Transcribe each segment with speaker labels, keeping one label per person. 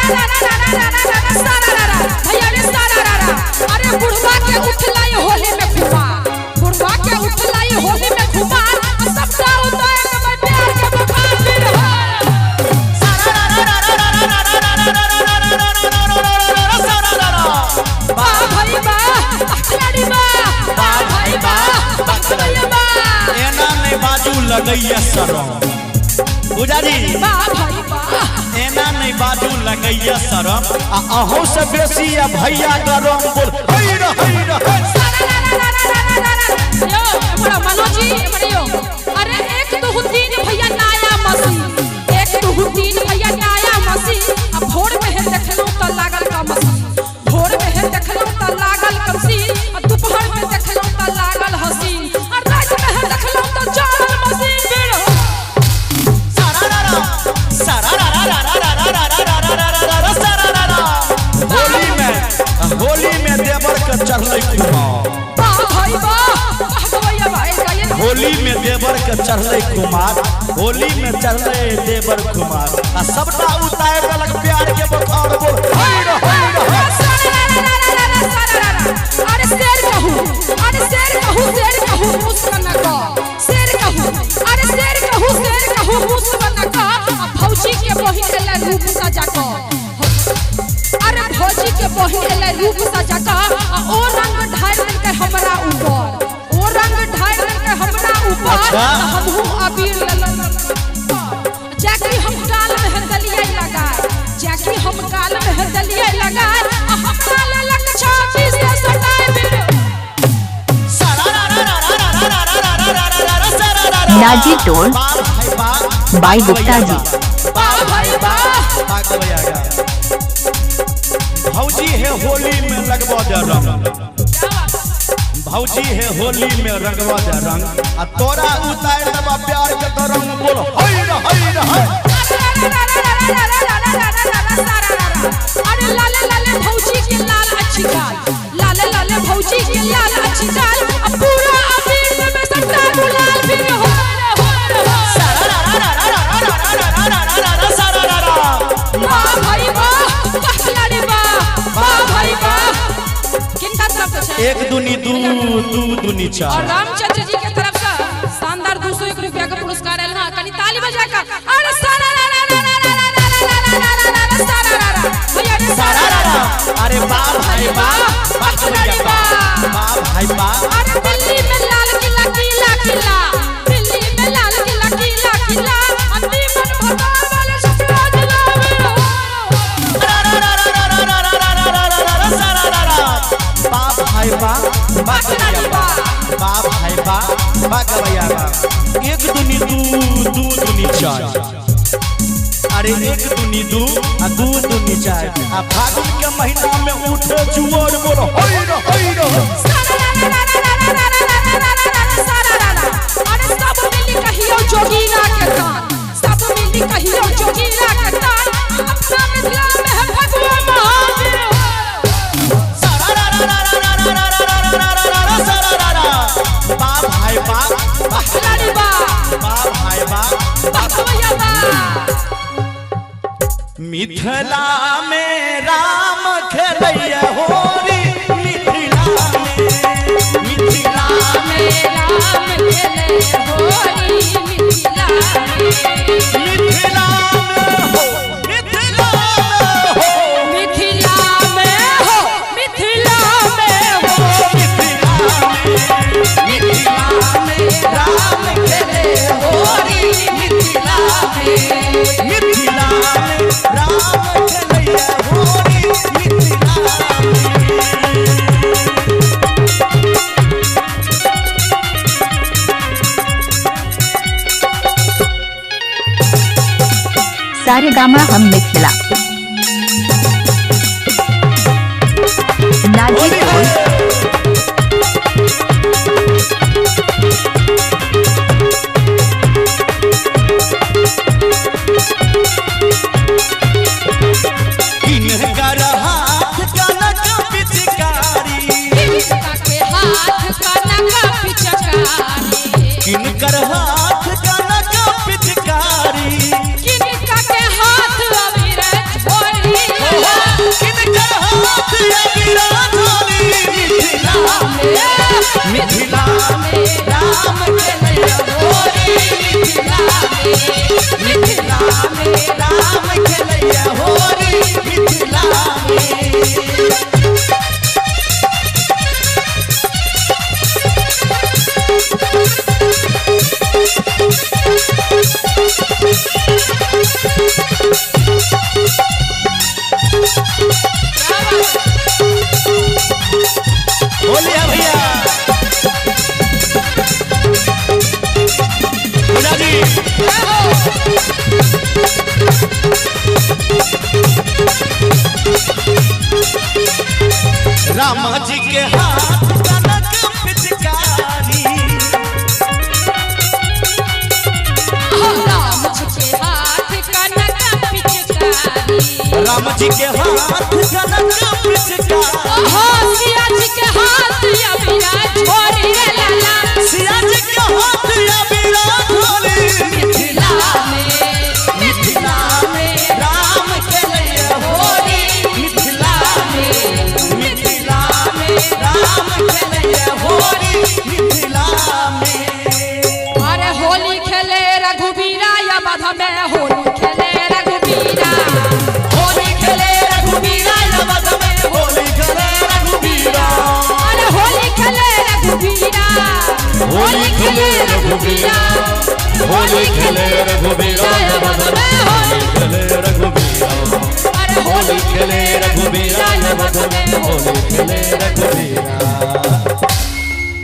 Speaker 1: भैया रे अरे बुढ़वा के उठलाई होली में खुमार, बुढ़वा के उठलाई होली में खुमार, सबका उतार के मैं प्यार के बुखार फिर हो। वाह भाई वाह अखलाड़ी वाह, वाह भाई वाह बखलैया वाह।
Speaker 2: एना नहीं बाजू लगैया सरम पुजारी,
Speaker 1: वाह भाई वाह
Speaker 2: एना नहीं बाजू लगैया सरम आ अहो से बेसी या भैया गरम बोल हैर हैर
Speaker 1: यो बड़ा मनोजी बड़े यो। अरे एक दो तीन भैया नाया मसी, एक दो तीन भैया नाया मसी। अब भोर में है देखलौ त लागल का मसी, भोर में है देखलौ त लागल कमसी, और दोपहर में देखलौ त लागल हसी, और रात में है देखलौ त जागल मसी फिर हो।
Speaker 2: होली में देवर के चढ़ले कुमार,
Speaker 1: वाह भाई वाह भैया भाई गायन।
Speaker 2: होली में देवर के चढ़ले कुमार, होली में चढ़ले देवर कुमार आ सबटा उतार देलक प्यार के बुखार बोल हैर हैर।
Speaker 1: अरे शेर कहूं, अरे शेर कहूं, शेर कहूं मुस्कान का, शेर कहूं, अरे शेर कहूं मुस्कान का। भौजी के बहिन ले रूप सजा का, अरे भौजी के बहिन ले रूप सजा का। ओ रंग ढार के हमरा ऊपर, ओ रंग ढार के हमरा ऊपर। हमहू अबीर जाके हम काल में हदलिया लगाए, जाके हम काल में हदलिया लगाए। हमरा ले लक छाती से सटाए फिर।
Speaker 3: नाजी टोन बाई गुप्ता जी।
Speaker 1: वाह भाई वाह
Speaker 2: भौजी है होली में लगवा दे रंग, भौजी है होली में रंगवा दे रंग आ तोरा उतार देबा प्यार के तरंग बोल हैर हैर हैर।
Speaker 1: अरे लाले लाले भौजी के लाल अच्छी गाल, लाले लाले भौजी के लाल अच्छी गाल। अब पूरा अबीर में सट्टा गुलाल फिर हो। वाह भाई वाह बखलाड़ी वाह, वाह भाई वाह। किनका तरफ से?
Speaker 2: एक दूनी दू दू दूनी
Speaker 1: और
Speaker 2: चार।
Speaker 1: रामचंद्र जी के तरफ से शानदार 201 रुपया का पुरस्कार है। हाँ कनी ताली बजा का। अरे सारा भैया रे सारा।
Speaker 2: अरे वाह भाई वाह
Speaker 1: बखलाड़ी वाह,
Speaker 2: वाह भाई वाह।
Speaker 1: अरे दिल्ली में लाल किला किला किला, दिल्ली में लाल किला किला किला। अंतिमन भगवान वाले सपना दिला में हो।
Speaker 2: वाह भाई वाह
Speaker 1: बखलाड़ी वाह,
Speaker 2: वाह भाई वाह भैया वाह। एक दूनी दू दू दूनी चार। अरे एक दूनी दू आ दू दूनी चार आ फागुन के महीना में उठे जुआर बोल हैर हैर।
Speaker 1: अरे सब मिली कहियो जोगीरा के तान, सब मिली कहियो जोगीरा के तान। अपना मिथिला में है भगवान महावीर हो।
Speaker 2: वाह भाई वाह
Speaker 1: बखलाड़ी वाह,
Speaker 2: वाह भाई वाह
Speaker 1: बखवैया वाह।
Speaker 2: मिथिला में राम खेलैया होली, मिथिला में
Speaker 1: राम खेले होली, मिथिला में
Speaker 2: मिथिला में हो, मिथिला में हो,
Speaker 1: मिथिला में हो, मिथिला में हो।
Speaker 2: मिथिला में राम खेले होली, मिथिला में मिथिला में राम खेलैया होली, मिथिला में।
Speaker 3: सारे गामा हम मिथिला। नाजी टोन
Speaker 2: किनकर हाथ कनक पिचकारी,
Speaker 1: के हाथ कनक पिचकारी,
Speaker 2: किनकर हाथ कनक पिचकारी।
Speaker 1: किनका के हाथ अबीर छोड़ी
Speaker 2: होली है भैया मुन्ना जी। रामा जी के हाथ कनक पिचकारी,
Speaker 1: राम जी के हाथ कनक पिचकारी,
Speaker 2: राम जी के हाथ कनक पिचकारी,
Speaker 1: सिया जी के हाथ अबीरा छोरी रे लाला,
Speaker 2: सिया जी के हाथ अबीरा छोरी।
Speaker 1: मिथिला में राम खेले होली, मिथिला में राम खेले होली,
Speaker 2: मिथिला में
Speaker 1: अरे होली खेले रघुबीरा या बाधा में होली खेले रघुबीरा, होली खेले रघुबीरा या बाधा में
Speaker 2: होली खेले रघुबीरा,
Speaker 1: अरे होली खेले रघुबीरा, होली खेले रघुबीरा, होली खेले रघुबीरा या बाधा में होली
Speaker 2: खेले रघुबीरा,
Speaker 1: अरे होली
Speaker 2: खेले रघुबीरा या बाधा में होली खेले रघुबीरा।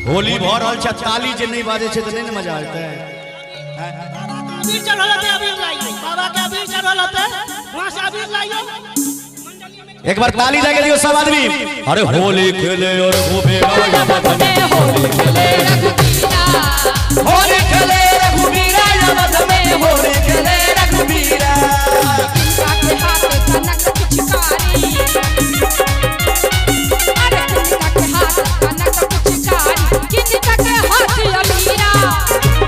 Speaker 2: होली भरल छ, ताली जे नहीं बाजे छै त नहीं मजा आते है।
Speaker 4: अबीर चढ़ल होते, अबीर लाइयो बाबा के, अबीर चढ़ल होते वहां से अबीर लाइयो।
Speaker 2: एक बार ताली जाके दियो सब आदमी। अरे होली खेले और रघुबीरा या बाधा में होली खेले
Speaker 1: रघुबीरा,
Speaker 2: होली खेले रघुबीरा या बाधा में होली खेले रघुबीरा।
Speaker 1: किनका के हाथ कनक पिचकारी, अरे किनका के हाथ कनक पिचकारी, किनका के हाथ अबीरा,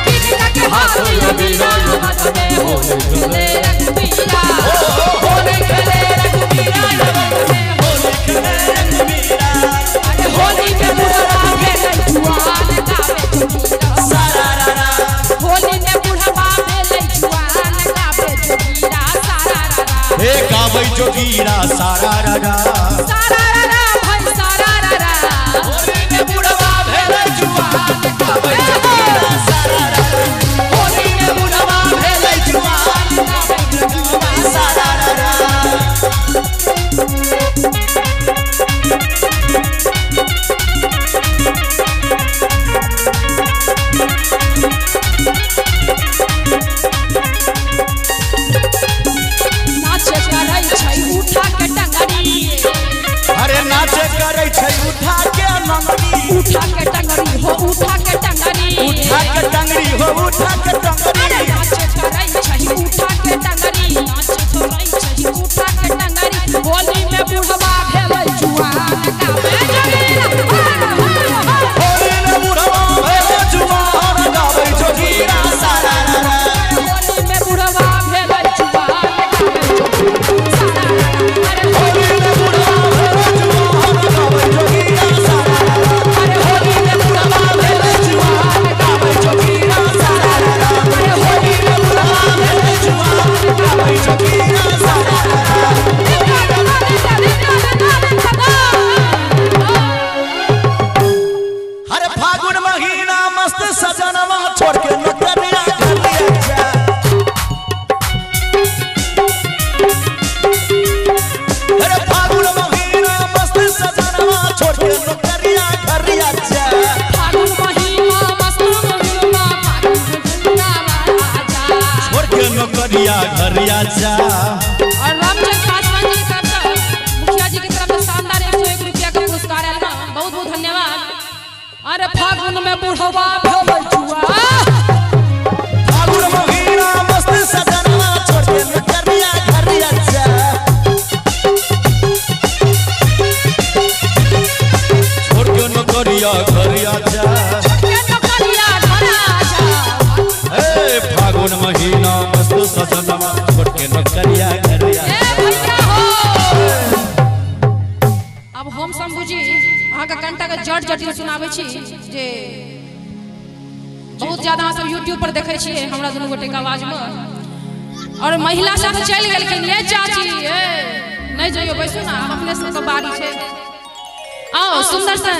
Speaker 1: किनका के हाथ अबीरा या बाधा में होली खेले रघुबीरा, होली खेले रघुबीरा या बाधा में होली खेले रघुबीरा, अरे होली में बुढ़वा भेलै जुआन गावे जोगीरा, सारारा, होली में बुढ़वा भेलै जुआन गावे जोगीरा, सारारा,
Speaker 2: हे गावै जोगीरा सारारा,
Speaker 1: सारारा भाई सारारा,
Speaker 2: होली में बुढ़वा भेलै जुआन गावै जोगीरा सारारा,
Speaker 1: होली में बुढ़वा भेलै जुआन गावे जोगीरा, सारारा, नाच करै छै उठा के टंगरी,
Speaker 2: अरे नाच करै छै उठा के नंगरी,
Speaker 1: उठा के टंगरी हो उठा के टंगरी,
Speaker 2: उठा के टंगरी हो उठा के टंगरी।
Speaker 1: अरे नाच करै छै उठा के टंगरी, नाच करै छै उठा के टंगरी, होली में बुढ़वा भेलै जुआन गावे जोगीरा,
Speaker 2: होली में बुढ़वा भेलै जुआन गावै जोगीरा सारारा,
Speaker 1: होली में बुढ़वा भेलै जुआन गावे जोगीरा, अरे
Speaker 2: होली में बुढ़वा भेलै जुआन गावै जोगीरा सारारा,
Speaker 1: अरे होली में बुढ़वा भेलै जुआन गावे जोगीरा, सारारा, अरे होली में बुढ़वा भेलै जुआन
Speaker 2: गावै जोगीरा सारारा। अरे फागुन महीना मस्त सजनवा छोड़ के नौकरिया घर लिया जा। अरे फागुन महीना मस्त सजनवा छोड़ के नौकरिया घर लिया जा।
Speaker 1: फागुन महीना मस्त महीना, फागुन महीना राजा,
Speaker 2: छोड़ के नौकरिया घर लिया जा।
Speaker 1: और रामचंद्र पासवान जी का मुखिया जी की तरफ से शानदार 101 रुपया का पुरस्कार है ना, बहुत बहुत धन्यवाद। अरे फागुन में बुढ़वा भेलै जुआन,
Speaker 2: फागुन महीना मस्त सजनवा छोड़ के नौकरिया घर लिया जा। छोड़ के नौकरिया घर लिया जा।
Speaker 1: के नौकरिया घर आजा,
Speaker 2: ए फागुन महीना मस्त सजनवा छोड़ के नौकरिया घर लिया
Speaker 1: ए
Speaker 2: जा।
Speaker 1: भैया हो। अब हम शंभू जी अहाँ का कनिटा के जट जटिन सुनाबै छी जे बहुत ज्यादा अहाँ सब यूट्यूब पर देखै छियै हमरा दुनू गोटे के आवाज में, और महिला साथ चलि गेलखिन ये चाची, नहीं जाइयो बैसू ना, अपने सबके बारी छै, आओ सुंदर से